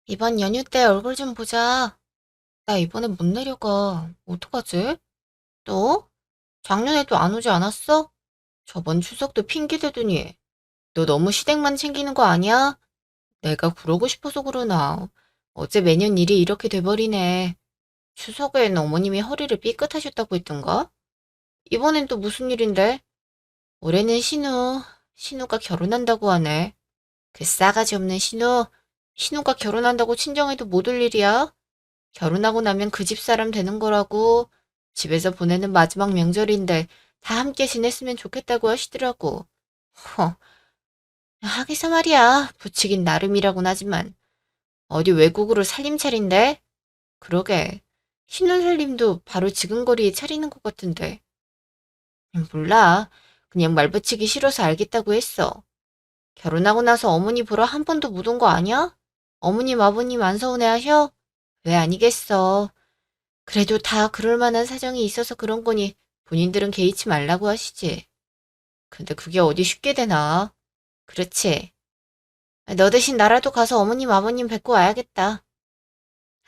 이번 연휴 때 얼굴 좀 보자. 나 이번에 못 내려가. 어떡하지? 또? 작년에도 안 오지 않았어? 저번 추석도 핑계 대더니. 너 너무 시댁만 챙기는 거 아니야? 내가 그러고 싶어서 그러나. 어제 매년 일이 이렇게 돼버리네. 추석엔 어머님이 허리를 삐끗하셨다고 했던가? 이번엔 또 무슨 일인데? 올해는 신우가 결혼한다고 하네. 그 싸가지 없는 신우가 결혼한다고 친정에도 못 올 일이야? 결혼하고 나면 그 집 사람 되는 거라고. 집에서 보내는 마지막 명절인데 다 함께 지냈으면 좋겠다고 하시더라고. 허, 하기사 말이야. 부치긴 나름이라곤 하지만 어디 외국으로 살림 차린대? 그러게. 신혼살림도 바로 지근거리에 차리는 것 같은데. 몰라. 그냥 말 붙이기 싫어서 알겠다고 했어. 결혼하고 나서 어머니 보러 한 번도 못 온 거 아니야? 어머님, 아버님 안 서운해하셔? 왜 아니겠어. 그래도 다 그럴 만한 사정이 있어서 그런 거니 본인들은 개의치 말라고 하시지. 근데 그게 어디 쉽게 되나? 그렇지. 너 대신 나라도 가서 어머님, 아버님 뵙고 와야겠다.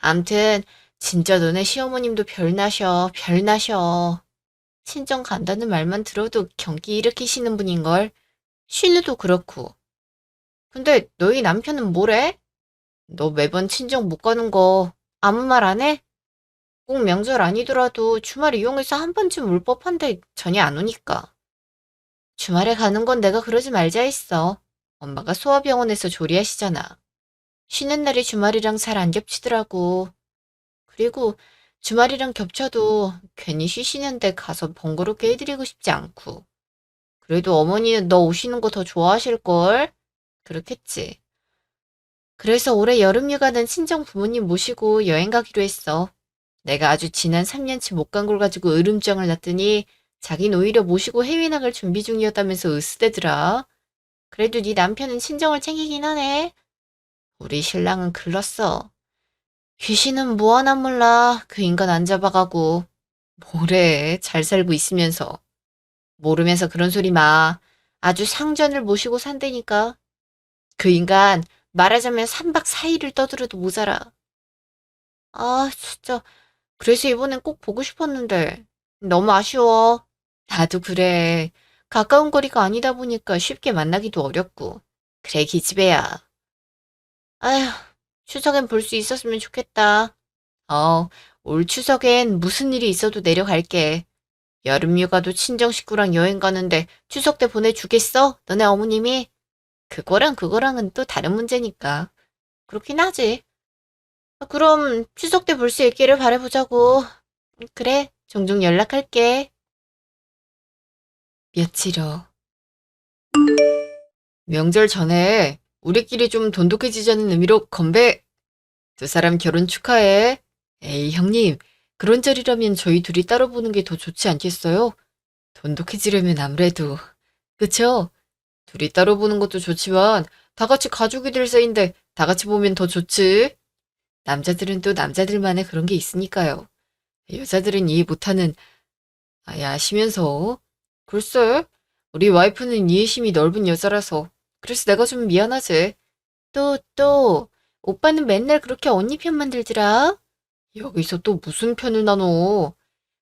암튼 진짜 너네 시어머님도 별나셔, 별나셔. 친정 간다는 말만 들어도 경기 일으키시는 분인걸. 신우도 그렇고. 근데 너희 남편은 뭐래? 너 매번 친정 못 가는 거 아무 말 안 해? 꼭 명절 아니더라도 주말 이용해서 한 번쯤 올 법한데 전혀 안 오니까. 주말에 가는 건 내가 그러지 말자 했어. 엄마가 소아병원에서 조리하시잖아. 쉬는 날이 주말이랑 잘 안 겹치더라고. 그리고 주말이랑 겹쳐도 괜히 쉬시는데 가서 번거롭게 해드리고 싶지 않고. 그래도 어머니는 너 오시는 거 더 좋아하실걸? 그렇겠지. 그래서 올해 여름휴가는 친정 부모님 모시고 여행 가기로 했어. 내가 아주 지난 3년치 못 간 걸 가지고 으름장을 놨더니 자긴 오히려 모시고 해외 나갈 준비 중이었다면서 으스대더라. 그래도 네 남편은 친정을 챙기긴 하네. 우리 신랑은 글렀어. 귀신은 뭐 하나 몰라. 그 인간 안 잡아가고. 뭐래. 잘 살고 있으면서. 모르면서 그런 소리 마. 아주 상전을 모시고 산다니까. 그 인간 말하자면 3박 4일을 떠들어도 모자라. 아, 진짜. 그래서 이번엔 꼭 보고 싶었는데. 너무 아쉬워. 나도 그래. 가까운 거리가 아니다 보니까 쉽게 만나기도 어렵고. 그래, 기집애야. 아휴, 추석엔 볼 수 있었으면 좋겠다. 어, 올 추석엔 무슨 일이 있어도 내려갈게. 여름휴가도 친정 식구랑 여행 가는데 추석 때 보내주겠어? 너네 어머님이? 그거랑은 또 다른 문제니까. 그렇긴 하지. 그럼 추석 때 볼 수 있기를 바라보자고. 그래, 종종 연락할게. 며칠 후. 명절 전에 우리끼리 좀 돈독해지자는 의미로 건배! 두 사람 결혼 축하해. 에이, 형님. 그런 자리라면 저희 둘이 따로 보는 게 더 좋지 않겠어요? 돈독해지려면 아무래도. 그쵸? 둘이 따로 보는 것도 좋지만 다 같이 가족이 될 사이인데 다 같이 보면 더 좋지. 남자들은 또 남자들만의 그런 게 있으니까요. 여자들은 이해 못하는 아시면서. 글쎄, 우리 와이프는 이해심이 넓은 여자라서 그래서 내가 좀 미안하지. 또, 오빠는 맨날 그렇게 언니 편만 들더라. 여기서 또 무슨 편을 나눠?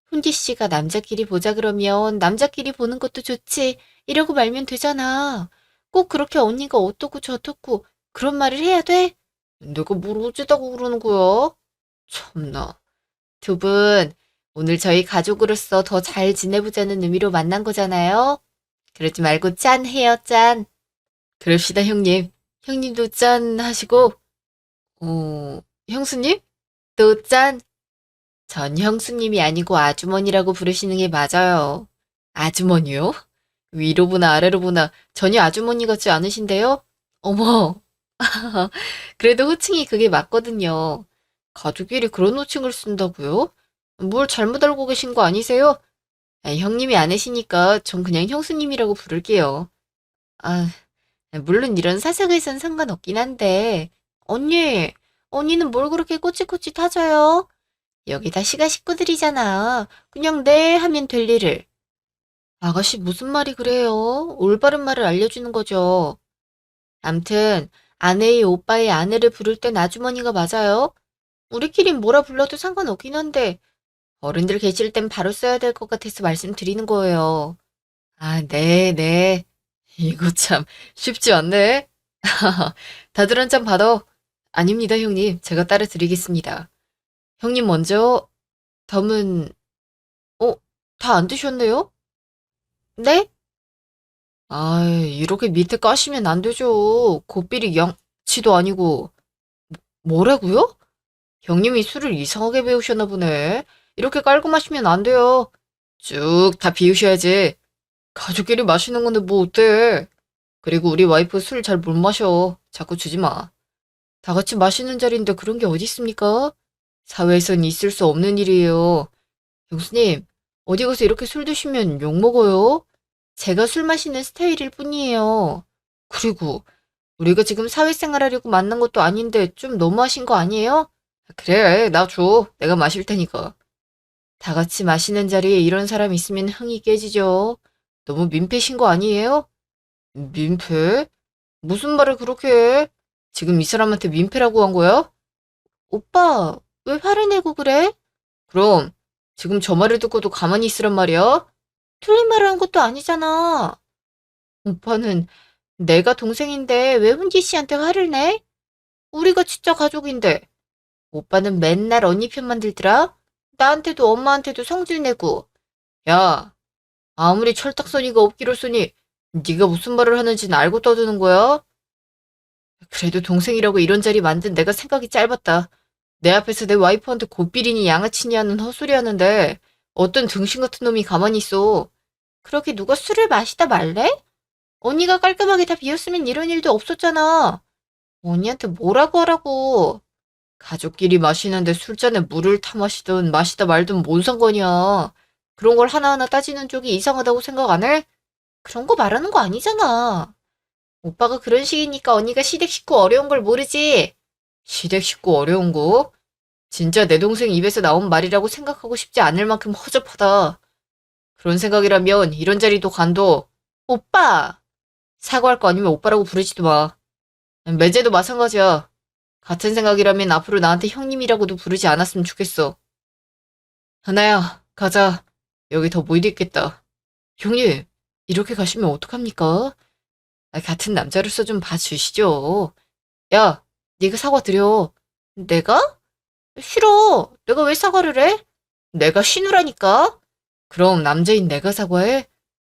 훈디 씨가 남자끼리 보자 그러면 남자끼리 보는 것도 좋지. 이러고 말면 되잖아. 꼭 그렇게 언니가 어떻고 저떻고 그런 말을 해야 돼? 내가 뭘 어쩌다고 그러는 거야? 참나. 두 분, 오늘 저희 가족으로서 더 잘 지내보자는 의미로 만난 거잖아요? 그러지 말고 짠 해요, 짠. 그럽시다, 형님. 형님도 짠 하시고, 어, 형수님? 또 짠. 전 형수님이 아니고 아주머니라고 부르시는 게 맞아요. 아주머니요? 위로 보나 아래로 보나 전혀 아주머니 같지 않으신데요? 어머, 그래도 호칭이 그게 맞거든요. 가족끼리 그런 호칭을 쓴다고요? 뭘 잘못 알고 계신 거 아니세요? 형님이 아니시니까 전 그냥 형수님이라고 부를게요. 아, 물론 이런 사석에선 상관없긴 한데, 언니, 언니는 뭘 그렇게 꼬치꼬치 타져요? 여기 다 시가 식구들이잖아. 그냥 네 하면 될 일을. 아가씨 무슨 말이 그래요? 올바른 말을 알려주는 거죠. 암튼 아내의 오빠의 아내를 부를 땐 아주머니가 맞아요. 우리끼린 뭐라 불러도 상관없긴 한데 어른들 계실 땐 바로 써야 될 것 같아서 말씀드리는 거예요. 아, 네, 네. 이거 참 쉽지 않네. 다들 한 잔 받아. 아닙니다, 형님. 제가 따라 드리겠습니다. 형님 먼저 덤은 어, 다 안 드셨네요? 네? 아, 이렇게 밑에 까시면 안 되죠. 고삐리 양치도 아니고. 뭐라고요? 형님이 술을 이상하게 배우셨나 보네. 이렇게 깔고 마시면 안 돼요. 쭉 다 비우셔야지. 가족끼리 마시는 건데 뭐 어때? 그리고 우리 와이프 술 잘 못 마셔. 자꾸 주지 마. 다 같이 마시는 자리인데 그런 게 어디 있습니까? 사회에선 있을 수 없는 일이에요. 형수님, 어디 가서 이렇게 술 드시면 욕 먹어요? 제가 술 마시는 스타일일 뿐이에요. 그리고 우리가 지금 사회생활 하려고 만난 것도 아닌데 좀 너무하신 거 아니에요? 그래, 나 줘. 내가 마실 테니까. 다 같이 마시는 자리에 이런 사람 있으면 흥이 깨지죠. 너무 민폐신 거 아니에요? 민폐? 무슨 말을 그렇게 해? 지금 이 사람한테 민폐라고 한 거야? 오빠, 왜 화를 내고 그래? 그럼 지금 저 말을 듣고도 가만히 있으란 말이야? 틀린 말을 한 것도 아니잖아. 오빠는 내가 동생인데 왜 훈기 씨한테 화를 내? 우리가 진짜 가족인데. 오빠는 맨날 언니 편만 들더라? 나한테도 엄마한테도 성질 내고. 야, 아무리 철딱서니가 없기로서니 네가 무슨 말을 하는지는 알고 떠드는 거야? 그래도 동생이라고 이런 자리 만든 내가 생각이 짧았다. 내 앞에서 내 와이프한테 고삐리니 양아치니 하는 헛소리 하는데 어떤 등신 같은 놈이 가만히 있어. 그렇게 누가 술을 마시다 말래? 언니가 깔끔하게 다 비웠으면 이런 일도 없었잖아. 언니한테 뭐라고 하라고. 가족끼리 마시는데 술잔에 물을 타 마시든 마시다 말든 뭔 상관이야. 그런 걸 하나하나 따지는 쪽이 이상하다고 생각 안 해? 그런 거 말하는 거 아니잖아. 오빠가 그런 식이니까 언니가 시댁 식구 어려운 걸 모르지. 시댁 식구 어려운 거? 진짜 내 동생 입에서 나온 말이라고 생각하고 싶지 않을 만큼 허접하다. 그런 생각이라면 이런 자리도 간도. 오빠! 사과할 거 아니면 오빠라고 부르지도 마. 매제도 마찬가지야. 같은 생각이라면 앞으로 나한테 형님이라고도 부르지 않았으면 좋겠어. 하나야, 가자. 여기 더 못 있겠다. 형님, 이렇게 가시면 어떡합니까? 같은 남자로서 좀 봐주시죠. 야, 네가 사과 드려. 내가? 싫어. 내가 왜 사과를 해? 내가 신우라니까. 그럼 남자인 내가 사과해?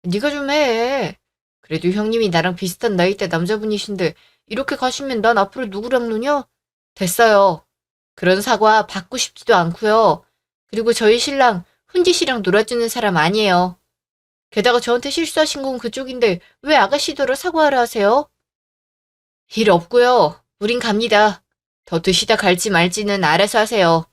네가 좀 해. 그래도 형님이 나랑 비슷한 나이대 남자분이신데 이렇게 가시면 난 앞으로 누구랑 노냐? 됐어요. 그런 사과 받고 싶지도 않고요. 그리고 저희 신랑 훈지 씨랑 놀아주는 사람 아니에요. 게다가 저한테 실수하신 건 그쪽인데 왜 아가씨더러 사과하라 하세요? 일 없고요. 우린 갑니다. 더 드시다 갈지 말지는 알아서 하세요.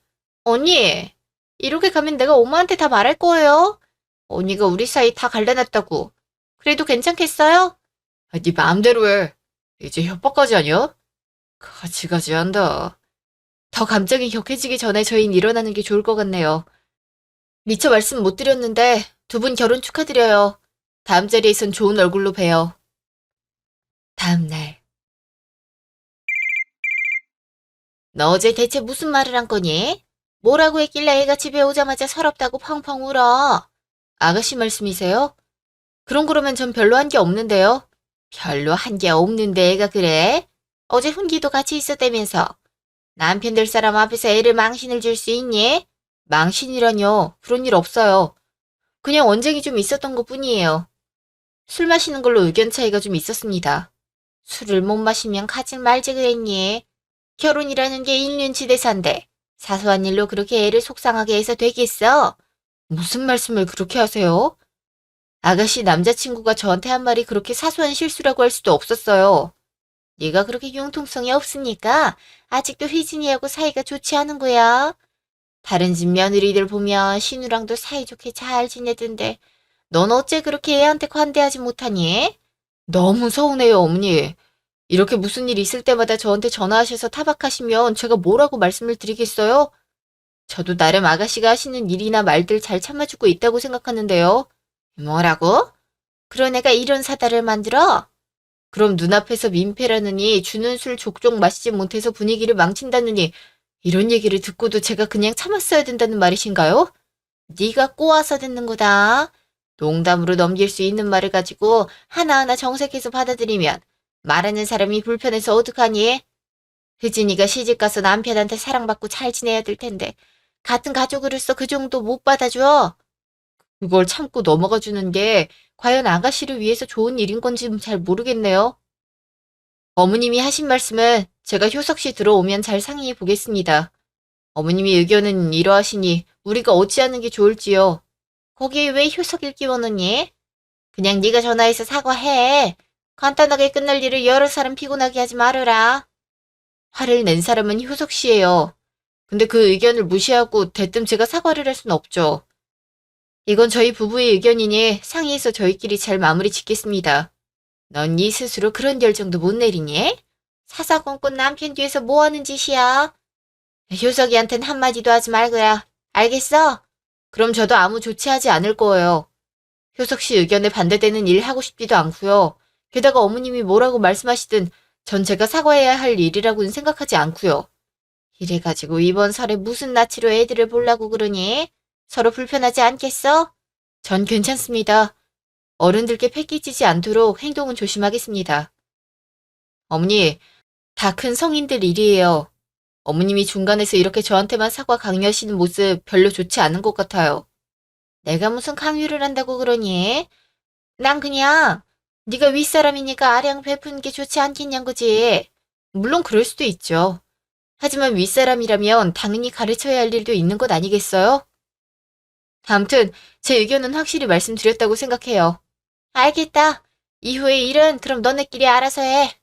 언니, 이렇게 가면 내가 엄마한테 다 말할 거예요. 언니가 우리 사이 다 갈라놨다고. 그래도 괜찮겠어요? 네 마음대로 해. 이제 협박까지 하냐? 가지가지 한다. 더 감정이 격해지기 전에 저희는 일어나는 게 좋을 것 같네요. 미처 말씀 못 드렸는데 두 분 결혼 축하드려요. 다음 자리에선 좋은 얼굴로 봬요. 다음 날. 너 어제 대체 무슨 말을 한 거니? 뭐라고 했길래 애가 집에 오자마자 서럽다고 펑펑 울어. 아가씨 말씀이세요? 그럼 그러면 전 별로 한 게 없는데요. 별로 한 게 없는데 애가 그래? 어제 훈기도 같이 있었다면서. 남편 될 사람 앞에서 애를 망신을 줄 수 있니? 망신이라뇨. 그런 일 없어요. 그냥 언쟁이 좀 있었던 것뿐이에요. 술 마시는 걸로 의견 차이가 좀 있었습니다. 술을 못 마시면 가지 말지 그랬니? 결혼이라는 게 1년치 대사인데 사소한 일로 그렇게 애를 속상하게 해서 되겠어? 무슨 말씀을 그렇게 하세요? 아가씨 남자친구가 저한테 한 말이 그렇게 사소한 실수라고 할 수도 없었어요. 네가 그렇게 융통성이 없으니까 아직도 휘진이하고 사이가 좋지 않은 거야. 다른 집 며느리들 보면 신우랑도 사이좋게 잘 지내던데 넌 어째 그렇게 애한테 관대하지 못하니? 너무 서운해요, 어머니. 이렇게 무슨 일 있을 때마다 저한테 전화하셔서 타박하시면 제가 뭐라고 말씀을 드리겠어요? 저도 나름 아가씨가 하시는 일이나 말들 잘 참아주고 있다고 생각하는데요. 뭐라고? 그런 애가 이런 사달을 만들어? 그럼 눈앞에서 민폐라느니 주는 술 족족 마시지 못해서 분위기를 망친다느니 이런 얘기를 듣고도 제가 그냥 참았어야 된다는 말이신가요? 네가 꼬아서 듣는 거다. 농담으로 넘길 수 있는 말을 가지고 하나하나 정색해서 받아들이면 말하는 사람이 불편해서 어떡하니? 혜진이가 시집가서 남편한테 사랑받고 잘 지내야 될 텐데 같은 가족으로서 그 정도 못 받아줘. 그걸 참고 넘어가 주는 게 과연 아가씨를 위해서 좋은 일인 건지 잘 모르겠네요. 어머님이 하신 말씀은 제가 효석 씨 들어오면 잘 상의해 보겠습니다. 어머님이 의견은 이러하시니 우리가 어찌하는 게 좋을지요. 거기에 왜 효석일 끼워넣니? 그냥 네가 전화해서 사과해. 간단하게 끝날 일을 여러 사람 피곤하게 하지 말아라. 화를 낸 사람은 효석 씨예요. 근데 그 의견을 무시하고 대뜸 제가 사과를 할 순 없죠. 이건 저희 부부의 의견이니 상의해서 저희끼리 잘 마무리 짓겠습니다. 넌 네 스스로 그런 결정도 못 내리니? 사사건건 남편 뒤에서 뭐 하는 짓이야? 효석이한텐 한마디도 하지 말거라. 알겠어? 그럼 저도 아무 조치하지 않을 거예요. 효석 씨 의견에 반대되는 일 하고 싶지도 않고요. 게다가 어머님이 뭐라고 말씀하시든 전 제가 사과해야 할 일이라고는 생각하지 않고요. 이래가지고 이번 설에 무슨 낯으로 애들을 보려고 그러니? 서로 불편하지 않겠어? 전 괜찮습니다. 어른들께 패기지지 않도록 행동은 조심하겠습니다. 어머니, 다 큰 성인들 일이에요. 어머님이 중간에서 이렇게 저한테만 사과 강요하시는 모습 별로 좋지 않은 것 같아요. 내가 무슨 강요를 한다고 그러니? 난 그냥 네가 윗사람이니까 아량 베푸는 게 좋지 않겠냐는 거지. 물론 그럴 수도 있죠. 하지만 윗사람이라면 당연히 가르쳐야 할 일도 있는 것 아니겠어요? 아무튼 제 의견은 확실히 말씀드렸다고 생각해요. 알겠다. 이후의 일은 그럼 너네끼리 알아서 해.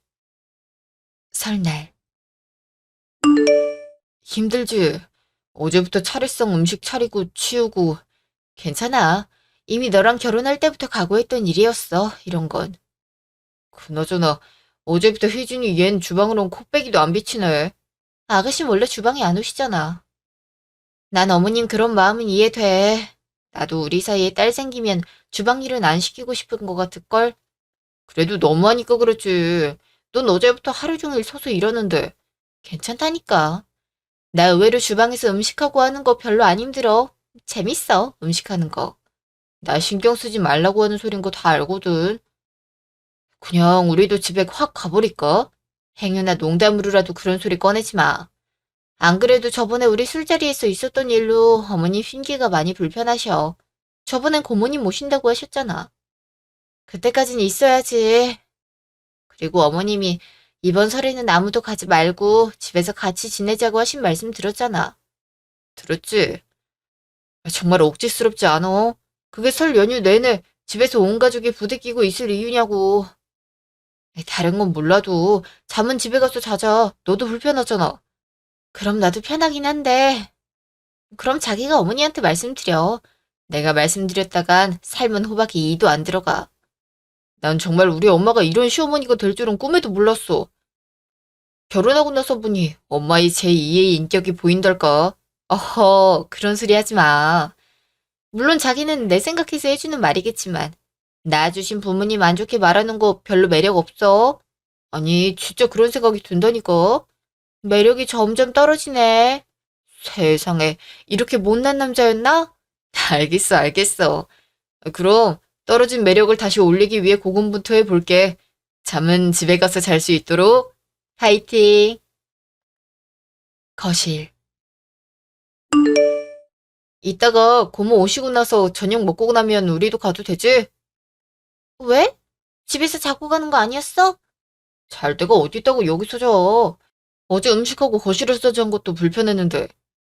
설날. 힘들지? 어제부터 차례상 음식 차리고 치우고. 괜찮아. 이미 너랑 결혼할 때부터 각오했던 일이었어, 이런 건. 그나저나 어제부터 휘준이 얜 주방으론 코빼기도 안 비치네. 아가씨 원래 주방에 안 오시잖아. 난 어머님 그런 마음은 이해돼. 나도 우리 사이에 딸 생기면 주방 일은 안 시키고 싶은 것 같을걸? 그래도 너무하니까 그렇지. 넌 어제부터 하루 종일 서서 일하는데. 괜찮다니까. 나 의외로 주방에서 음식하고 하는 거 별로 안 힘들어. 재밌어, 음식하는 거. 나 신경 쓰지 말라고 하는 소린 거 다 알거든. 그냥 우리도 집에 확 가버릴까? 행여나 농담으로라도 그런 소리 꺼내지 마. 안 그래도 저번에 우리 술자리에서 있었던 일로 어머니 핑계가 많이 불편하셔. 저번엔 고모님 모신다고 하셨잖아. 그때까진 있어야지. 그리고 어머님이 이번 설에는 아무도 가지 말고 집에서 같이 지내자고 하신 말씀 들었잖아. 들었지? 정말 억지스럽지 않아? 그게 설 연휴 내내 집에서 온 가족이 부대끼고 있을 이유냐고. 다른 건 몰라도 잠은 집에 가서 자자. 너도 불편하잖아. 그럼 나도 편하긴 한데. 그럼 자기가 어머니한테 말씀드려. 내가 말씀드렸다간 삶은 호박이 2도 안 들어가. 난 정말 우리 엄마가 이런 시어머니가 될 줄은 꿈에도 몰랐어. 결혼하고 나서 보니 엄마의 제2의 인격이 보인달까? 어허, 그런 소리 하지 마. 물론 자기는 내 생각해서 해주는 말이겠지만 낳아주신 부모님 안 좋게 말하는 거 별로 매력 없어. 아니, 진짜 그런 생각이 든다니까. 매력이 점점 떨어지네. 세상에, 이렇게 못난 남자였나? 알겠어, 알겠어. 그럼 떨어진 매력을 다시 올리기 위해 고군분투해 볼게. 잠은 집에 가서 잘 수 있도록. 파이팅! 거실. 이따가 고모 오시고 나서 저녁 먹고 나면 우리도 가도 되지? 왜? 집에서 자고 가는 거 아니었어? 잘 데가 어디 있다고 여기서 자. 어제 음식하고 거실에서 잔 것도 불편했는데.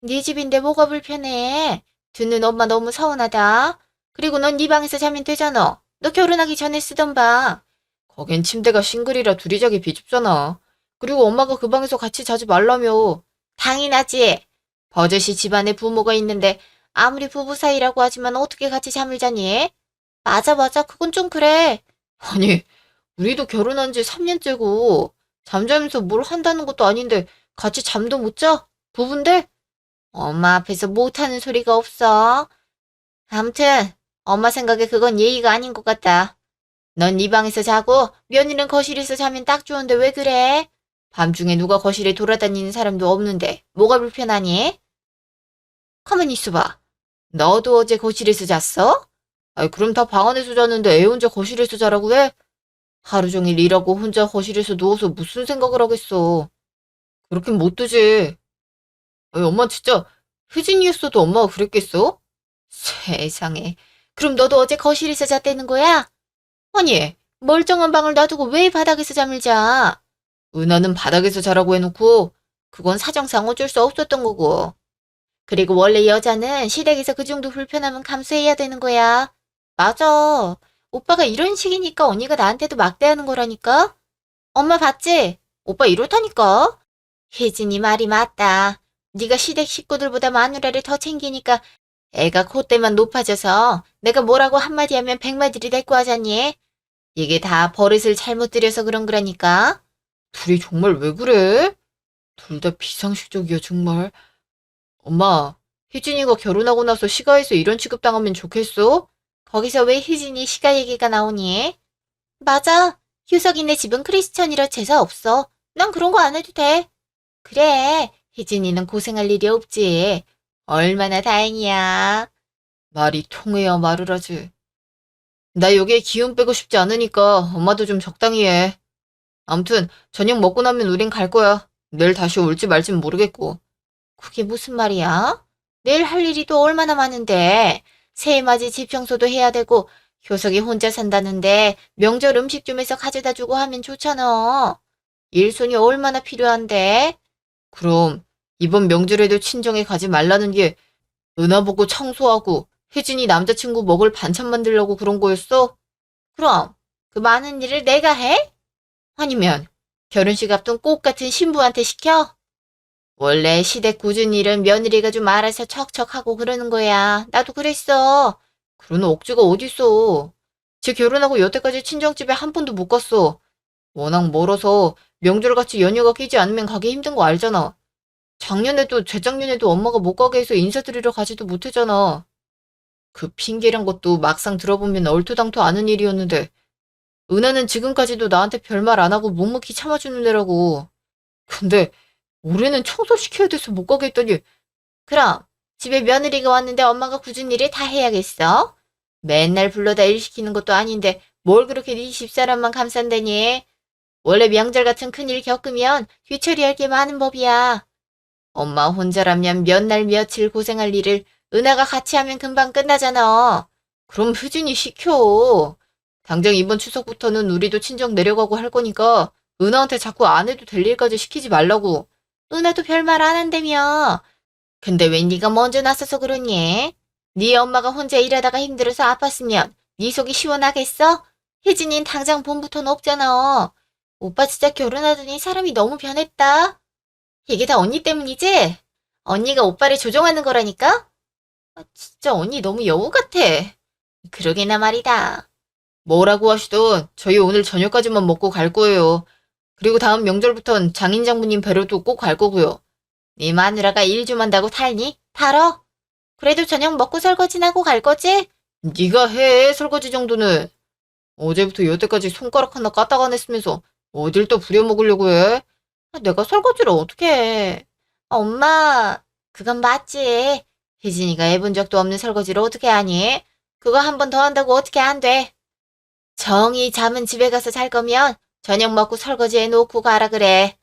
네 집인데 뭐가 불편해? 듣는 엄마 너무 서운하다. 그리고 넌 네 방에서 자면 되잖아. 너 결혼하기 전에 쓰던 방. 거긴 침대가 싱글이라 둘이 자기 비좁잖아. 그리고 엄마가 그 방에서 같이 자지 말라며. 당연하지. 버젓이 집안에 부모가 있는데 아무리 부부 사이라고 하지만 어떻게 같이 잠을 자니? 맞아, 맞아. 그건 좀 그래. 아니, 우리도 결혼한 지 3년째고 잠자면서 뭘 한다는 것도 아닌데 같이 잠도 못 자? 부부인데? 엄마 앞에서 못하는 소리가 없어. 아무튼 엄마 생각에 그건 예의가 아닌 것 같다. 넌 네 방에서 자고 며느리는 거실에서 자면 딱 좋은데 왜 그래? 밤중에 누가 거실에 돌아다니는 사람도 없는데 뭐가 불편하니? 가만히 있어봐. 너도 어제 거실에서 잤어? 아이, 그럼 다 방 안에서 잤는데 애 혼자 거실에서 자라고 해? 하루 종일 일하고 혼자 거실에서 누워서 무슨 생각을 하겠어. 그렇긴 못 두지. 아이, 엄마 진짜 혜진이였어도 엄마가 그랬겠어? 세상에. 그럼 너도 어제 거실에서 잤다는 거야? 아니, 멀쩡한 방을 놔두고 왜 바닥에서 잠을 자? 은하는 바닥에서 자라고 해놓고 그건 사정상 어쩔 수 없었던 거고. 그리고 원래 여자는 시댁에서 그 정도 불편함은 감수해야 되는 거야. 맞아. 오빠가 이런 식이니까 언니가 나한테도 막대하는 거라니까? 엄마 봤지? 오빠 이렇다니까? 혜진이 말이 맞다. 네가 시댁 식구들보다 마누라를 더 챙기니까 애가 콧대만 높아져서 내가 뭐라고 한마디 하면 백마디를 대꾸하잖니? 이게 다 버릇을 잘못 들여서 그런 거라니까? 둘이 정말 왜 그래? 둘 다 비상식적이야, 정말. 엄마, 희진이가 결혼하고 나서 시가에서 이런 취급당하면 좋겠어? 거기서 왜 희진이 시가 얘기가 나오니? 맞아. 효석이네 집은 크리스천이라 제사 없어. 난 그런 거 안 해도 돼. 그래. 희진이는 고생할 일이 없지. 얼마나 다행이야. 말이 통해야 말을 하지. 나 여기에 기운 빼고 싶지 않으니까 엄마도 좀 적당히 해. 암튼 저녁 먹고 나면 우린 갈 거야. 내일 다시 올지 말진 모르겠고. 그게 무슨 말이야? 내일 할 일이 또 얼마나 많은데. 새해맞이 집 청소도 해야 되고 효석이 혼자 산다는데 명절 음식 좀 해서 가져다 주고 하면 좋잖아. 일손이 얼마나 필요한데? 그럼 이번 명절에도 친정에 가지 말라는 게 은하 보고 청소하고 혜진이 남자친구 먹을 반찬 만들려고 그런 거였어? 그럼 그 많은 일을 내가 해? 아니면 결혼식 앞둔 꽃 같은 신부한테 시켜? 원래 시댁 굳은 일은 며느리가 좀 알아서 척척하고 그러는 거야. 나도 그랬어. 그런 억지가 어딨어. 쟤 결혼하고 여태까지 친정집에 한 번도 못 갔어. 워낙 멀어서 명절같이 연휴가 끼지 않으면 가기 힘든 거 알잖아. 작년에도 재작년에도 엄마가 못 가게 해서 인사드리러 가지도 못했잖아. 그 핑계란 것도 막상 들어보면 얼토당토 않은 일이었는데 은하는 지금까지도 나한테 별말 안 하고 묵묵히 참아주는 애라고. 근데 올해는 청소시켜야 돼서 못 가게 했더니 그럼 집에 며느리가 왔는데 엄마가 굳은 일을 다 해야겠어? 맨날 불러다 일 시키는 것도 아닌데 뭘 그렇게 네 집사람만 감싼다니? 원래 명절 같은 큰일 겪으면 뒤처리할 게 많은 법이야. 엄마 혼자라면 몇 날 며칠 고생할 일을 은하가 같이 하면 금방 끝나잖아. 그럼 효진이 시켜. 당장 이번 추석부터는 우리도 친정 내려가고 할 거니까 은하한테 자꾸 안 해도 될 일까지 시키지 말라고. 은하도 별말 안 한다며. 근데 왜 네가 먼저 나서서 그러니? 네 엄마가 혼자 일하다가 힘들어서 아팠으면 네 속이 시원하겠어? 혜진이는 당장 봄부터는 없잖아. 오빠 진짜 결혼하더니 사람이 너무 변했다. 이게 다 언니 때문이지? 언니가 오빠를 조종하는 거라니까? 아, 진짜 언니 너무 여우 같아. 그러게나 말이다. 뭐라고 하시던 저희 오늘 저녁까지만 먹고 갈 거예요. 그리고 다음 명절부턴 장인 장모님 뵈러도 꼭 갈 거고요. 네 마누라가 일 좀 한다고 탈니? 탈어? 그래도 저녁 먹고 설거지나 하고 갈 거지? 네가 해, 설거지 정도는. 어제부터 여태까지 손가락 하나 까딱 안 했으면서 어딜 또 부려먹으려고 해? 아, 내가 설거지를 어떻게 해? 아, 엄마, 그건 맞지. 혜진이가 해본 적도 없는 설거지를 어떻게 하니? 그거 한 번 더 한다고 어떻게 안 돼? 정이 잠은 집에 가서 잘 거면 저녁 먹고 설거지 해놓고 가라 그래.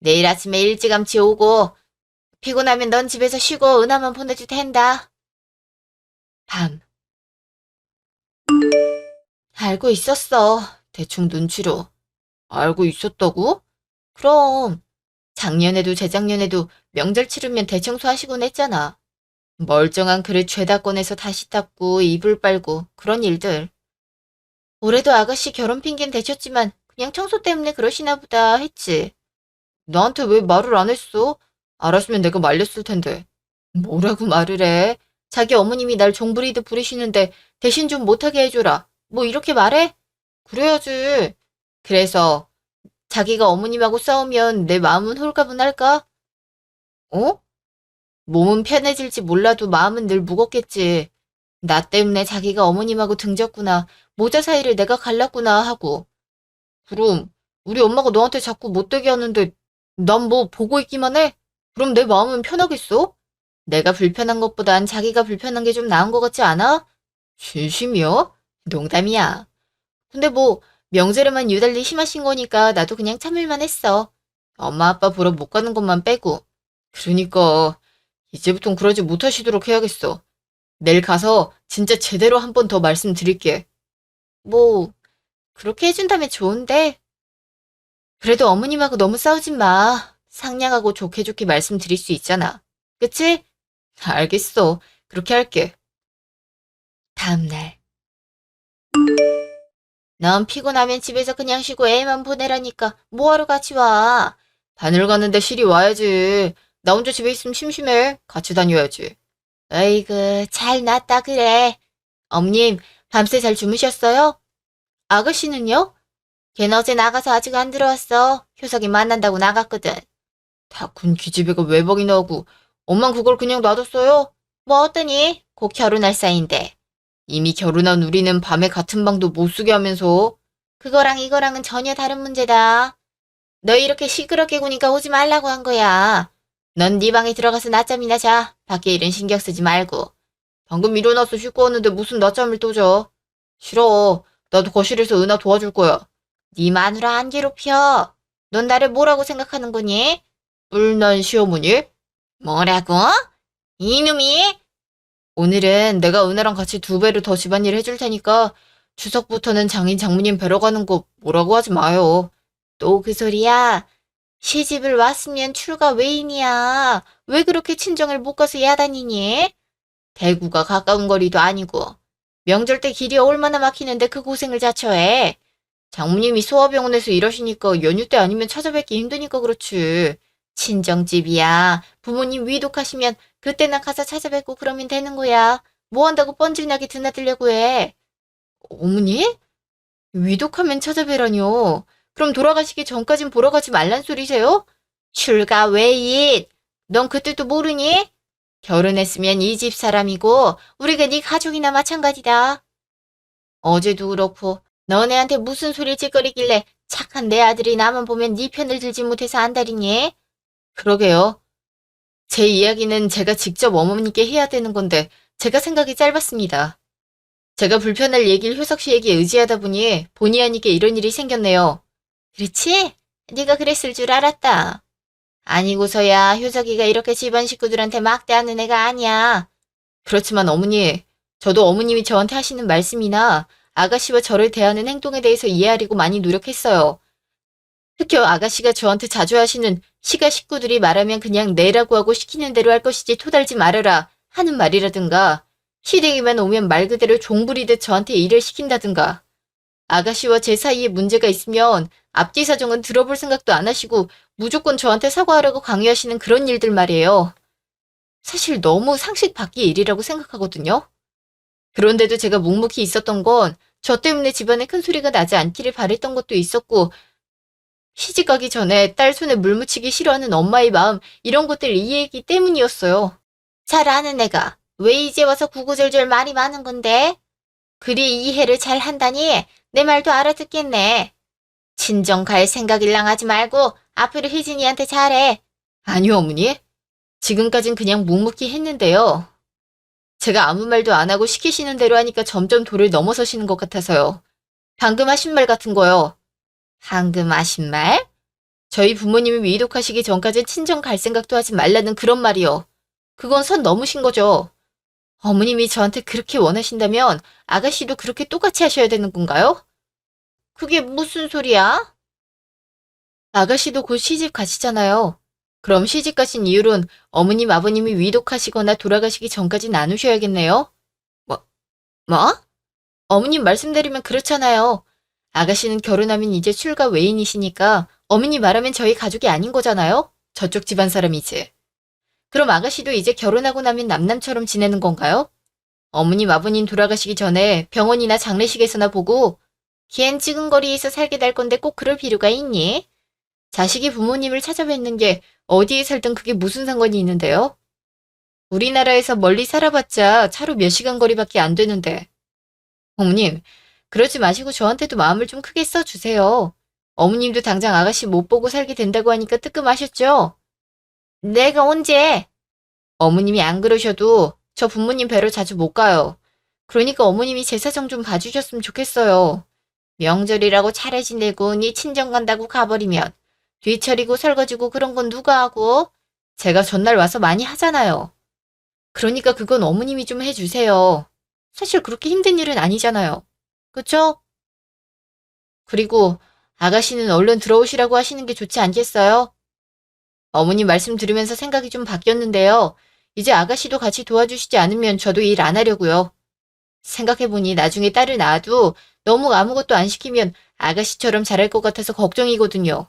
내일 아침에 일찌감치 오고 피곤하면 넌 집에서 쉬고 은하만 보내도 된다. 밤. 알고 있었어. 대충 눈치로. 알고 있었다고? 그럼 작년에도 재작년에도 명절 치르면 대청소하시곤 했잖아. 멀쩡한 그릇 죄다 꺼내서 다시 닦고 이불 빨고 그런 일들. 올해도 아가씨 결혼 핑계는 대셨지만 그냥 청소 때문에 그러시나 보다 했지. 나한테 왜 말을 안 했어? 알았으면 내가 말렸을 텐데. 뭐라고 말을 해? 자기 어머님이 날 종부리듯 부리시는데 대신 좀 못하게 해줘라. 뭐 이렇게 말해? 그래야지. 그래서 자기가 어머님하고 싸우면 내 마음은 홀가분할까? 어? 몸은 편해질지 몰라도 마음은 늘 무겁겠지. 나 때문에 자기가 어머님하고 등졌구나. 모자 사이를 내가 갈랐구나 하고. 그럼 우리 엄마가 너한테 자꾸 못되게 하는데 난 뭐 보고 있기만 해? 그럼 내 마음은 편하겠어? 내가 불편한 것보단 자기가 불편한 게 좀 나은 것 같지 않아? 진심이야? 농담이야. 근데 뭐 명절에만 유달리 심하신 거니까 나도 그냥 참을만 했어. 엄마 아빠 보러 못 가는 것만 빼고. 그러니까 이제부턴 그러지 못하시도록 해야겠어. 내일 가서 진짜 제대로 한 번 더 말씀드릴게. 뭐 그렇게 해준다면 좋은데 그래도 어머님하고 너무 싸우지 마. 상냥하고 좋게 좋게 말씀드릴 수 있잖아. 그치? 알겠어. 그렇게 할게. 다음날. 넌 피곤하면 집에서 그냥 쉬고 애만 보내라니까 뭐하러 같이 와. 바늘 가는데 실이 와야지. 나 혼자 집에 있으면 심심해. 같이 다녀야지. 어이구, 잘 났다 그래. 엄님, 밤새 잘 주무셨어요? 아가씨는요? 걔는 어제 나가서 아직 안 들어왔어. 효석이 만난다고 나갔거든. 다군 기집애가 외박이나 하고 엄만 그걸 그냥 놔뒀어요? 뭐 어떠니? 곧 결혼할 사이인데. 이미 결혼한 우리는 밤에 같은 방도 못 쓰게 하면서. 그거랑 이거랑은 전혀 다른 문제다. 너 이렇게 시끄럽게 구니까 오지 말라고 한 거야. 넌 네 방에 들어가서 낮잠이나 자. 밖에 일은 신경 쓰지 말고. 방금 일어나서 씻고 왔는데 무슨 낮잠을 또 자. 싫어. 나도 거실에서 은하 도와줄 거야. 네 마누라 안 괴롭혀. 넌 나를 뭐라고 생각하는 거니? 뿔난 시어머니? 뭐라고? 이놈이? 오늘은 내가 은하랑 같이 2배로 더 집안일 해줄 테니까 추석부터는 장인 장모님 뵈러 가는 거 뭐라고 하지 마요. 또 그 소리야? 시집을 왔으면 출가 외인이야. 왜 그렇게 친정을 못 가서 야단이니? 대구가 가까운 거리도 아니고 명절 때 길이 얼마나 막히는데 그 고생을 자처해. 장모님이 소아병원에서 일하시니까 연휴 때 아니면 찾아뵙기 힘드니까 그렇지. 친정집이야. 부모님 위독하시면 그때나 가서 찾아뵙고 그러면 되는 거야. 뭐 한다고 뻔질나게 드나들려고 해. 어머니? 위독하면 찾아뵈라뇨. 그럼 돌아가시기 전까진 보러 가지 말란 소리세요? 출가 외인. 넌 그때도 모르니? 결혼했으면 이 집 사람이고 우리가 네 가족이나 마찬가지다. 어제도 그렇고 너네한테 무슨 소리를 찌꺼리길래 착한 내 아들이 나만 보면 네 편을 들지 못해서 안달이니? 그러게요. 제 이야기는 제가 직접 어머니께 해야 되는 건데 제가 생각이 짧았습니다. 제가 불편할 얘기를 효석 씨에게 의지하다 보니 본의 아니게 이런 일이 생겼네요. 그렇지? 네가 그랬을 줄 알았다. 아니고서야 효석이가 이렇게 집안 식구들한테 막대하는 애가 아니야. 그렇지만 어머니, 저도 어머님이 저한테 하시는 말씀이나 아가씨와 저를 대하는 행동에 대해서 이해하려고 많이 노력했어요. 특히 아가씨가 저한테 자주 하시는 시가 식구들이 말하면 그냥 내라고 하고 시키는 대로 할 것이지 토달지 말아라 하는 말이라든가 시댁이만 오면 말 그대로 종부리듯 저한테 일을 시킨다든가 아가씨와 제 사이에 문제가 있으면 앞뒤 사정은 들어볼 생각도 안 하시고 무조건 저한테 사과하라고 강요하시는 그런 일들 말이에요. 사실 너무 상식 밖의 일이라고 생각하거든요. 그런데도 제가 묵묵히 있었던 건 저 때문에 집안에 큰 소리가 나지 않기를 바랬던 것도 있었고 시집가기 전에 딸 손에 물 묻히기 싫어하는 엄마의 마음 이런 것들 이해했기 때문이었어요. 잘 아는 애가 왜 이제 와서 구구절절 말이 많은 건데? 그리 이해를 잘 한다니 내 말도 알아듣겠네. 친정 갈 생각일랑 하지 말고 앞으로 혜진이한테 잘해. 아니요 어머니. 지금까진 그냥 묵묵히 했는데요. 제가 아무 말도 안 하고 시키시는 대로 하니까 점점 도를 넘어서시는 것 같아서요. 방금 하신 말 같은 거요. 방금 하신 말? 저희 부모님이 위독하시기 전까지 친정 갈 생각도 하지 말라는 그런 말이요. 그건 선 넘으신 거죠. 어머님이 저한테 그렇게 원하신다면 아가씨도 그렇게 똑같이 하셔야 되는 건가요? 그게 무슨 소리야? 아가씨도 곧 시집 가시잖아요. 그럼 시집 가신 이후론 어머님, 아버님이 위독하시거나 돌아가시기 전까지 나누셔야겠네요. 뭐, 뭐? 어머님 말씀드리면 그렇잖아요. 아가씨는 결혼하면 이제 출가 외인이시니까 어머니 말하면 저희 가족이 아닌 거잖아요. 저쪽 집안 사람이지. 그럼 아가씨도 이제 결혼하고 나면 남남처럼 지내는 건가요? 어머님, 아버님 돌아가시기 전에 병원이나 장례식에서나 보고 걘 지금 거리에서 살게 될 건데 꼭 그럴 필요가 있니? 자식이 부모님을 찾아뵙는 게 어디에 살든 그게 무슨 상관이 있는데요? 우리나라에서 멀리 살아봤자 차로 몇 시간 거리밖에 안 되는데. 어머님, 그러지 마시고 저한테도 마음을 좀 크게 써주세요. 어머님도 당장 아가씨 못 보고 살게 된다고 하니까 뜨끔하셨죠? 내가 언제? 어머님이 안 그러셔도 저 부모님 뵈러 자주 못 가요. 그러니까 어머님이 제 사정 좀 봐주셨으면 좋겠어요. 명절이라고 차례 지내고 니 친정 간다고 가버리면 뒤처리고 설거지고 그런 건 누가 하고? 제가 전날 와서 많이 하잖아요. 그러니까 그건 어머님이 좀 해주세요. 사실 그렇게 힘든 일은 아니잖아요. 그쵸? 그리고 아가씨는 얼른 들어오시라고 하시는 게 좋지 않겠어요? 어머님 말씀 들으면서 생각이 좀 바뀌었는데요. 이제 아가씨도 같이 도와주시지 않으면 저도 일 안 하려고요. 생각해보니 나중에 딸을 낳아도 너무 아무것도 안 시키면 아가씨처럼 잘할 것 같아서 걱정이거든요.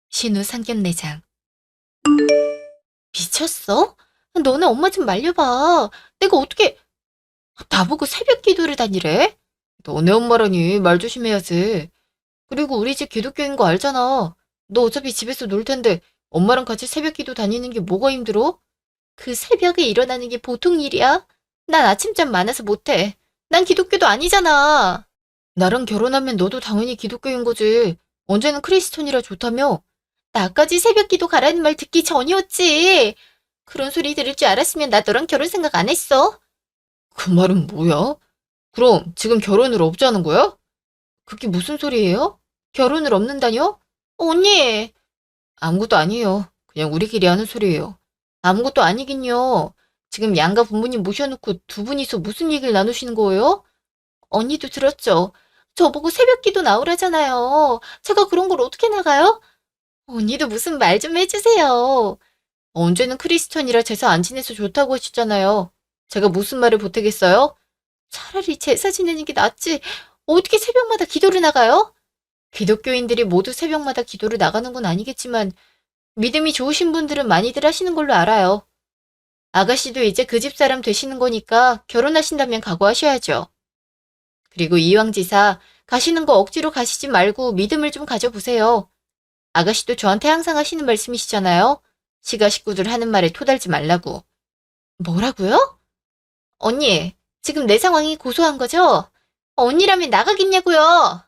신우 상견례장. 미쳤어? 너네 엄마 좀 말려봐. 내가 어떻게 나보고 새벽 기도를 다니래? 너네 엄마라니 말 조심해야지. 그리고 우리 집 기독교인 거 알잖아. 너 어차피 집에서 놀 텐데 엄마랑 같이 새벽 기도 다니는 게 뭐가 힘들어? 그 새벽에 일어나는 게 보통 일이야? 난 아침잠 많아서 못해. 난 기독교도 아니잖아. 나랑 결혼하면 너도 당연히 기독교인 거지. 언제는 크리스천이라 좋다며? 나까지 새벽 기도 가라는 말 듣기 전이었지. 그런 소리 들을 줄 알았으면 나 너랑 결혼 생각 안 했어. 그 말은 뭐야? 그럼 지금 결혼을 없자는 거야? 그게 무슨 소리예요? 결혼을 없는다뇨? 언니! 아무것도 아니에요. 그냥 우리끼리 하는 소리예요. 아무것도 아니긴요. 지금 양가 부모님 모셔놓고 두 분이서 무슨 얘기를 나누시는 거예요? 언니도 들었죠? 저보고 새벽기도 나오라잖아요. 제가 그런 걸 어떻게 나가요? 언니도 무슨 말 좀 해주세요. 언제는 크리스천이라 제사 안 지내서 좋다고 하셨잖아요. 제가 무슨 말을 보태겠어요? 차라리 제사 지내는 게 낫지. 어떻게 새벽마다 기도를 나가요? 기독교인들이 모두 새벽마다 기도를 나가는 건 아니겠지만 믿음이 좋으신 분들은 많이들 하시는 걸로 알아요. 아가씨도 이제 그 집 사람 되시는 거니까 결혼하신다면 각오하셔야죠. 그리고 이왕지사 가시는 거 억지로 가시지 말고 믿음을 좀 가져보세요. 아가씨도 저한테 항상 하시는 말씀이시잖아요. 시가 식구들 하는 말에 토달지 말라고. 뭐라고요? 언니, 지금 내 상황이 고소한 거죠? 언니라면 나가겠냐고요?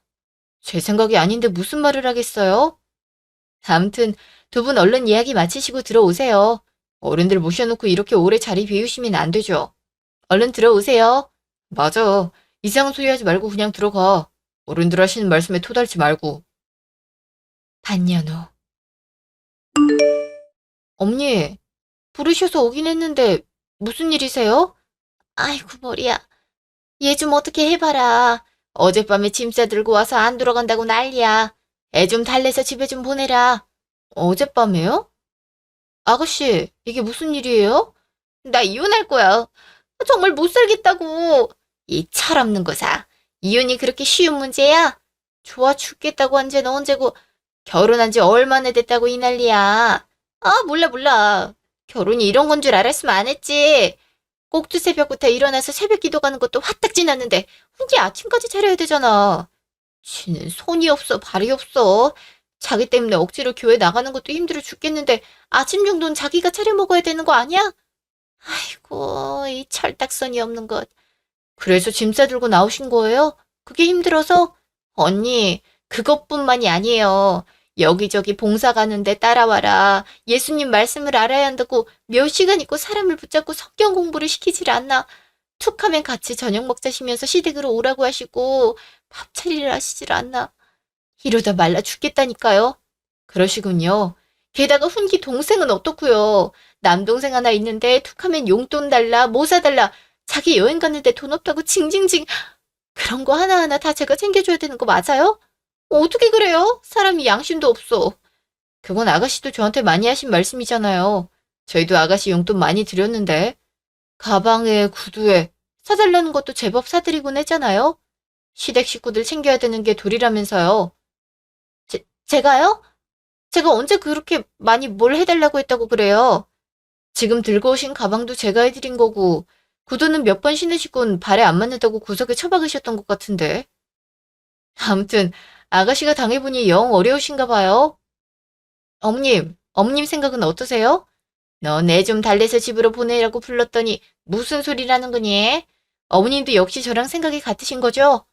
제 생각이 아닌데 무슨 말을 하겠어요? 아무튼 두 분 얼른 이야기 마치시고 들어오세요. 어른들 모셔놓고 이렇게 오래 자리 비우시면 안 되죠. 얼른 들어오세요. 맞아. 이상한 소리 하지 말고 그냥 들어가. 어른들 하시는 말씀에 토달지 말고. 반년 후. 엄니, 부르셔서 오긴 했는데 무슨 일이세요? 아이고 머리야. 얘 좀 어떻게 해봐라. 어젯밤에 짐 싸들고 와서 안 돌아간다고 난리야. 애 좀 달래서 집에 좀 보내라. 어젯밤에요? 아가씨, 이게 무슨 일이에요? 나 이혼할 거야. 정말 못 살겠다고. 이 철없는 거사. 이혼이 그렇게 쉬운 문제야? 좋아 죽겠다고 한 쟤는 언제고 결혼한 지 얼마나 됐다고 이 난리야. 아, 몰라. 결혼이 이런 건 줄 알았으면 안 했지. 꼭두 새벽부터 일어나서 새벽 기도 가는 것도 화딱 지났는데 후기 아침까지 차려야 되잖아. 지는 손이 없어 발이 없어. 자기 때문에 억지로 교회 나가는 것도 힘들어 죽겠는데 아침 정도는 자기가 차려 먹어야 되는 거 아니야? 아이고, 이 철딱선이 없는 것. 그래서 짐 싸들고 나오신 거예요? 그게 힘들어서? 언니, 그것뿐만이 아니에요. 여기저기 봉사 가는데 따라와라. 예수님 말씀을 알아야 한다고 몇 시간 있고 사람을 붙잡고 성경 공부를 시키질 않나. 툭하면 같이 저녁 먹자시면서 시댁으로 오라고 하시고 밥 차리를 하시질 않나. 이러다 말라 죽겠다니까요. 그러시군요. 게다가 훈기 동생은 어떻고요? 남동생 하나 있는데 툭하면 용돈 달라, 뭐 사달라. 자기 여행 갔는데 돈 없다고 징징징. 그런 거 하나하나 다 제가 챙겨줘야 되는 거 맞아요? 어떻게 그래요? 사람이 양심도 없어. 그건 아가씨도 저한테 많이 하신 말씀이잖아요. 저희도 아가씨 용돈 많이 드렸는데. 가방에 구두에 사달라는 것도 제법 사드리곤 했잖아요. 시댁 식구들 챙겨야 되는 게 도리라면서요. 제가요? 제가 언제 그렇게 많이 뭘 해달라고 했다고 그래요? 지금 들고 오신 가방도 제가 해드린 거고 구두는 몇 번 신으시곤 발에 안 맞는다고 구석에 처박으셨던 것 같은데. 아무튼 아가씨가 당해보니 영 어려우신가 봐요. 어머님 생각은 어떠세요? 너 내 좀 달래서 집으로 보내라고 불렀더니 무슨 소리라는 거니? 어머님도 역시 저랑 생각이 같으신 거죠?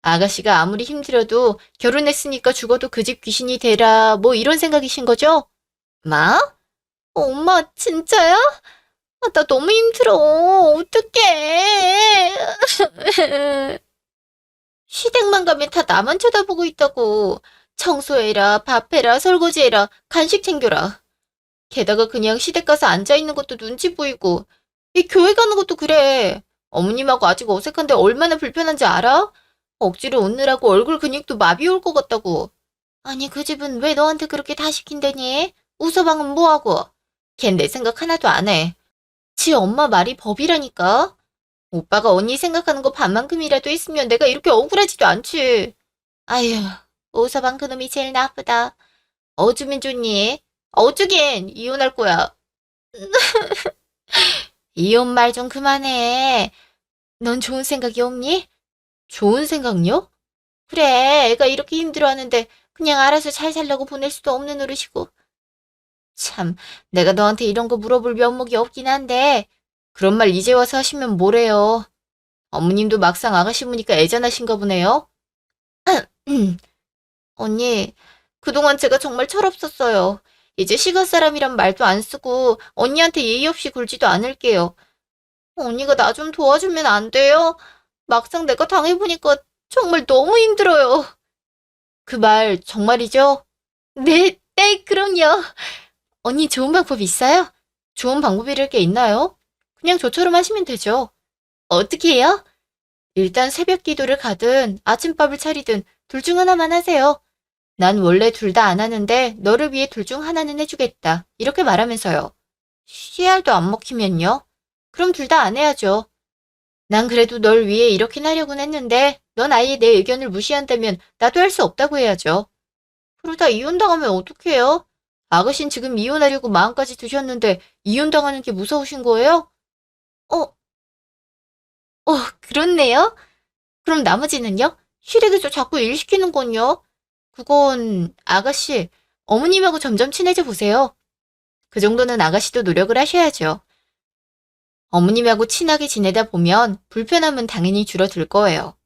아가씨가 아무리 힘들어도 결혼했으니까 죽어도 그 집 귀신이 되라, 뭐 이런 생각이신 거죠? 마? 엄마, 진짜야? 아, 나 너무 힘들어. 어떡해. 시댁만 가면 다 나만 쳐다보고 있다고. 청소해라, 밥해라, 설거지해라, 간식 챙겨라. 게다가 그냥 시댁 가서 앉아있는 것도 눈치 보이고, 이 교회 가는 것도 그래. 어머님하고 아직 어색한데 얼마나 불편한지 알아? 억지로 웃느라고 얼굴 근육도 마비 올 것 같다고. 아니, 그 집은 왜 너한테 그렇게 다 시킨다니? 우서방은 뭐하고? 걘 내 생각 하나도 안 해. 지 엄마 말이 법이라니까. 오빠가 언니 생각하는 거 반만큼이라도 했으면 내가 이렇게 억울하지도 않지. 아휴, 우서방 그놈이 제일 나쁘다. 어쩌면 좋니? 어쩌긴 이혼할 거야. 이혼 말 좀 그만해. 넌 좋은 생각이 없니? 좋은 생각요? 그래, 애가 이렇게 힘들어하는데 그냥 알아서 잘 살라고 보낼 수도 없는 노릇이고. 참, 내가 너한테 이런 거 물어볼 면목이 없긴 한데 그런 말 이제 와서 하시면 뭐래요. 어머님도 막상 아가씨 보니까 애잔하신가 보네요. 언니, 그동안 제가 정말 철없었어요. 이제 시간 사람이란 말도 안 쓰고 언니한테 예의 없이 굴지도 않을게요. 언니가 나 좀 도와주면 안 돼요? 막상 내가 당해보니까 정말 너무 힘들어요. 그 말 정말이죠? 네, 네, 그럼요. 언니 좋은 방법 있어요? 좋은 방법이랄 게 있나요? 그냥 저처럼 하시면 되죠. 어떻게 해요? 일단 새벽 기도를 가든 아침밥을 차리든 둘 중 하나만 하세요. 난 원래 둘 다 안 하는데 너를 위해 둘 중 하나는 해주겠다. 이렇게 말하면서요. 씨알도 안 먹히면요? 그럼 둘 다 안 해야죠. 난 그래도 널 위해 이렇게 하려고는 했는데 넌 아예 내 의견을 무시한다면 나도 할 수 없다고 해야죠. 그러다 이혼당하면 어떡해요? 아가씨는 지금 이혼하려고 마음까지 드셨는데 이혼당하는 게 무서우신 거예요? 어, 그렇네요. 그럼 나머지는요? 시댁에서 자꾸 일 시키는 건요? 그건 아가씨, 어머님하고 점점 친해져 보세요. 그 정도는 아가씨도 노력을 하셔야죠. 어머님하고 친하게 지내다 보면 불편함은 당연히 줄어들 거예요.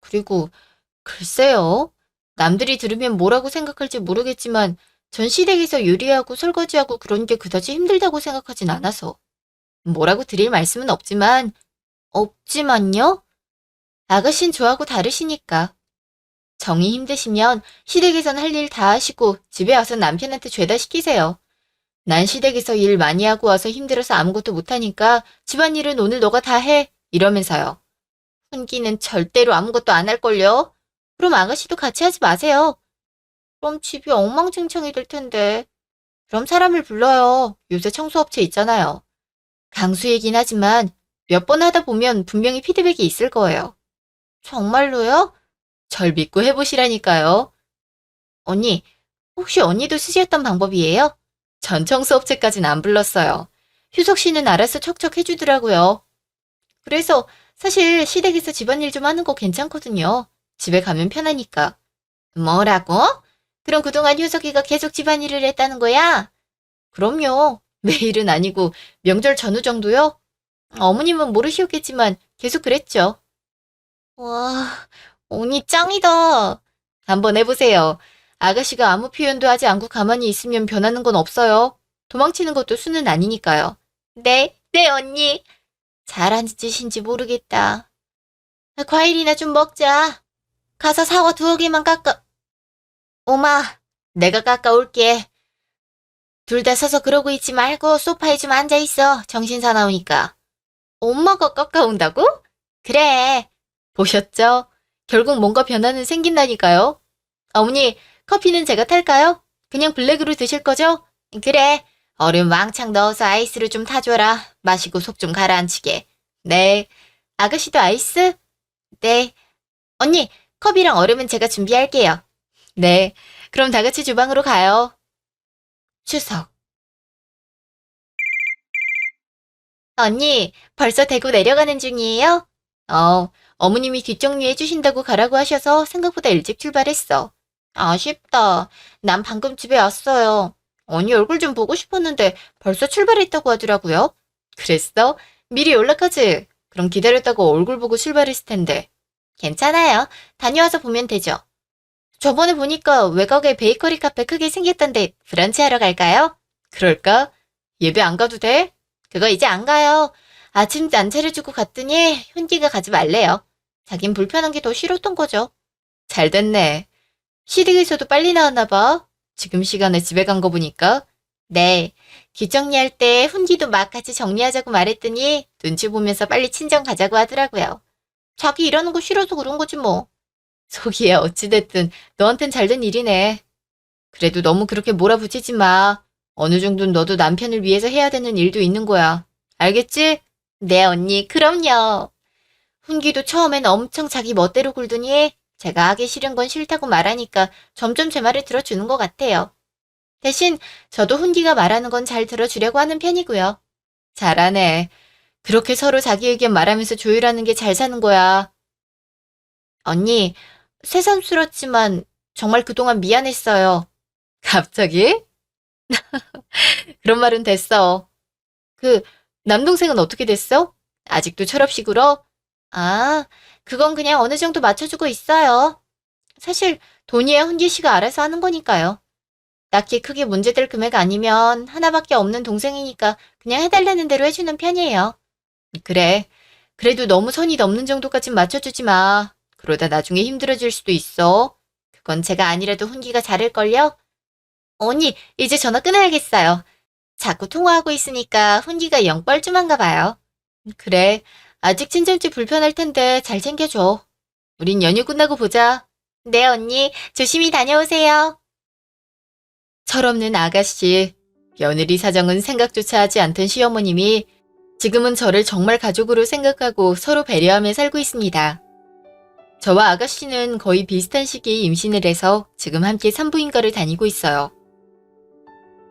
그리고 글쎄요. 남들이 들으면 뭐라고 생각할지 모르겠지만 전 시댁에서 요리하고 설거지하고 그런 게 그다지 힘들다고 생각하진 않아서 뭐라고 드릴 말씀은 없지만요. 아가씨는 저하고 다르시니까. 정이 힘드시면 시댁에선 할 일 다 하시고 집에 와서 남편한테 죄다 시키세요. 난 시댁에서 일 많이 하고 와서 힘들어서 아무것도 못하니까 집안일은 오늘 너가 다 해. 이러면서요. 훈기는 절대로 아무것도 안 할걸요. 그럼 아가씨도 같이 하지 마세요. 그럼 집이 엉망진창이 될 텐데. 그럼 사람을 불러요. 요새 청소업체 있잖아요. 강수이긴 하지만 몇 번 하다 보면 분명히 피드백이 있을 거예요. 정말로요? 절 믿고 해보시라니까요. 언니, 혹시 언니도 쓰셨던 방법이에요? 전 청소업체까진 안 불렀어요. 효석 씨는 알아서 척척 해주더라고요. 그래서 사실 시댁에서 집안일 좀 하는 거 괜찮거든요. 집에 가면 편하니까. 뭐라고? 그럼 그동안 효석이가 계속 집안일을 했다는 거야? 그럼요. 매일은 아니고 명절 전후 정도요? 어머님은 모르시겠지만 계속 그랬죠. 와, 언니 짱이다. 한번 해보세요. 아가씨가 아무 표현도 하지 않고 가만히 있으면 변하는 건 없어요. 도망치는 것도 수는 아니니까요. 네, 네, 언니. 잘한 짓인지 모르겠다. 과일이나 좀 먹자. 가서 사과 두어 개만 깎아. 엄마, 내가 깎아올게. 둘 다 서서 그러고 있지 말고 소파에 좀 앉아있어. 정신 사나우니까. 엄마가 깎아온다고? 그래. 보셨죠? 결국 뭔가 변화는 생긴다니까요. 어머니, 커피는 제가 탈까요? 그냥 블랙으로 드실 거죠? 그래. 얼음 왕창 넣어서 아이스를 좀 타줘라. 마시고 속 좀 가라앉히게. 네. 아가씨도 아이스? 네. 언니, 컵이랑 얼음은 제가 준비할게요. 네. 그럼 다 같이 주방으로 가요. 추석. 언니, 벌써 대구 내려가는 중이에요? 어머님이 뒷정리해 주신다고 가라고 하셔서 생각보다 일찍 출발했어. 아쉽다. 난 방금 집에 왔어요. 언니 얼굴 좀 보고 싶었는데 벌써 출발했다고 하더라고요. 그랬어? 미리 연락하지? 그럼 기다렸다고 얼굴 보고 출발했을 텐데. 괜찮아요. 다녀와서 보면 되죠. 저번에 보니까 외곽에 베이커리 카페 크게 생겼던데 브런치 하러 갈까요? 그럴까? 예배 안 가도 돼? 그거 이제 안 가요. 아침 안 차려주고 갔더니 현기가 가지 말래요. 자긴 불편한 게 더 싫었던 거죠. 잘 됐네. 시댁에서도 빨리 나왔나 봐. 지금 시간에 집에 간 거 보니까. 네. 뒷정리할 때 훈기도 막 같이 정리하자고 말했더니 눈치 보면서 빨리 친정 가자고 하더라고요. 자기 일하는 거 싫어서 그런 거지 뭐. 속이야 어찌됐든 너한텐 잘된 일이네. 그래도 너무 그렇게 몰아붙이지 마. 어느 정도는 너도 남편을 위해서 해야 되는 일도 있는 거야. 알겠지? 네 언니 그럼요. 훈기도 처음엔 엄청 자기 멋대로 굴더니 제가 하기 싫은 건 싫다고 말하니까 점점 제 말을 들어주는 것 같아요. 대신 저도 훈기가 말하는 건 잘 들어주려고 하는 편이고요. 잘하네. 그렇게 서로 자기 의견 말하면서 조율하는 게 잘 사는 거야. 언니, 새삼스럽지만 정말 그동안 미안했어요. 갑자기? 그런 말은 됐어. 그, 남동생은 어떻게 됐어? 아직도 철없이 굴어? 아, 그건 그냥 어느 정도 맞춰주고 있어요. 사실 돈이야 훈기 씨가 알아서 하는 거니까요. 딱히 크게 문제될 금액 아니면 하나밖에 없는 동생이니까 그냥 해달라는 대로 해주는 편이에요. 그래. 그래도 너무 선이 넘는 정도까진 맞춰주지 마. 그러다 나중에 힘들어질 수도 있어. 그건 제가 아니라도 훈기가 잘할걸요? 언니, 이제 전화 끊어야겠어요. 자꾸 통화하고 있으니까 훈기가 영 뻘쭘한가 봐요. 그래. 아직 친정집 불편할 텐데 잘 챙겨줘. 우린 연휴 끝나고 보자. 네, 언니. 조심히 다녀오세요. 철없는 아가씨. 며느리 사정은 생각조차 하지 않던 시어머님이 지금은 저를 정말 가족으로 생각하고 서로 배려하며 살고 있습니다. 저와 아가씨는 거의 비슷한 시기에 임신을 해서 지금 함께 산부인과를 다니고 있어요.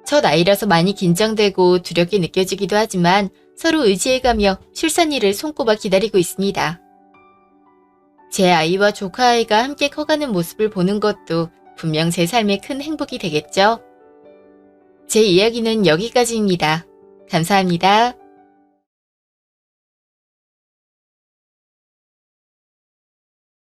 첫 아이라서 많이 긴장되고 두렵게 느껴지기도 하지만 서로 의지해가며 출산일을 손꼽아 기다리고 있습니다. 제 아이와 조카 아이가 함께 커가는 모습을 보는 것도 분명 제 삶의 큰 행복이 되겠죠? 제 이야기는 여기까지입니다. 감사합니다.